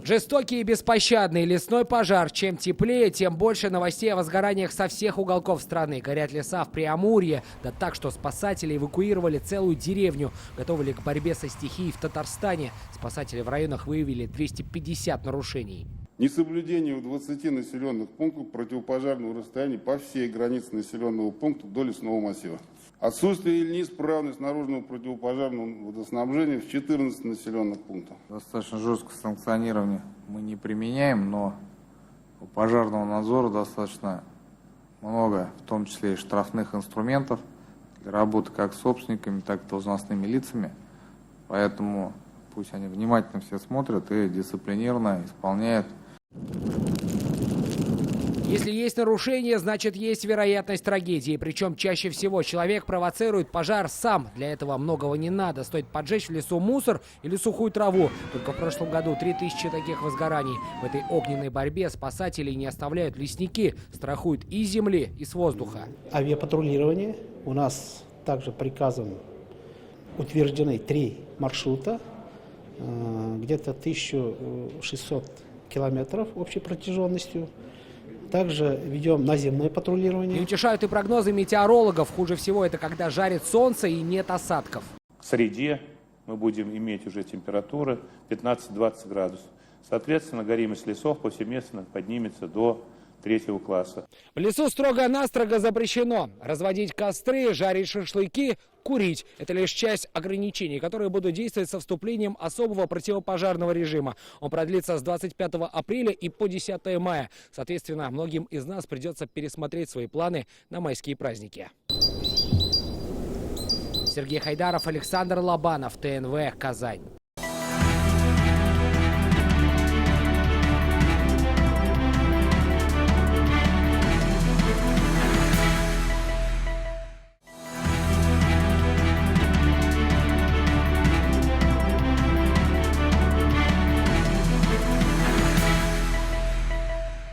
Жестокий и беспощадный лесной пожар. Чем теплее, тем больше новостей о возгораниях со всех уголков страны. Горят леса в Преамурье. Да так, что спасатели эвакуировали целую деревню. Готовили к борьбе со стихией в Татарстане. Спасатели в районах выявили 250 нарушений. Несоблюдение в 20 населенных пунктах противопожарного расстояния по всей границе населенного пункта до лесного массива. Отсутствие или неисправность наружного противопожарного водоснабжения в 14 населенных пунктах. Достаточно жесткое санкционирование мы не применяем, но у пожарного надзора достаточно много, в том числе и штрафных инструментов для работы как с собственниками, так и должностными лицами. Поэтому пусть они внимательно все смотрят и дисциплинированно исполняют. Если есть нарушение, значит есть вероятность трагедии. Причем чаще всего человек провоцирует пожар сам. Для этого многого не надо. Стоит поджечь в лесу мусор или сухую траву. Только в прошлом году 3000 таких возгораний. В этой огненной борьбе спасателей не оставляют лесники. Страхуют и с земли, и с воздуха. Авиапатрулирование. У нас также приказом утверждены 3 маршрута. Где-то 1600 километров общей протяженностью. Также ведем наземное патрулирование. Не утешают и прогнозы метеорологов. Хуже всего это когда жарит солнце и нет осадков. К среде мы будем иметь уже температуры 15-20 градусов. Соответственно, горимость лесов повсеместно поднимется до 3 класса. В лесу строго-настрого запрещено разводить костры, жарить шашлыки, курить. Это лишь часть ограничений, которые будут действовать со вступлением особого противопожарного режима. Он продлится с 25 апреля и по 10 мая. Соответственно, многим из нас придется пересмотреть свои планы на майские праздники. Сергей Хайдаров, Александр Лобанов, ТНВ, Казань.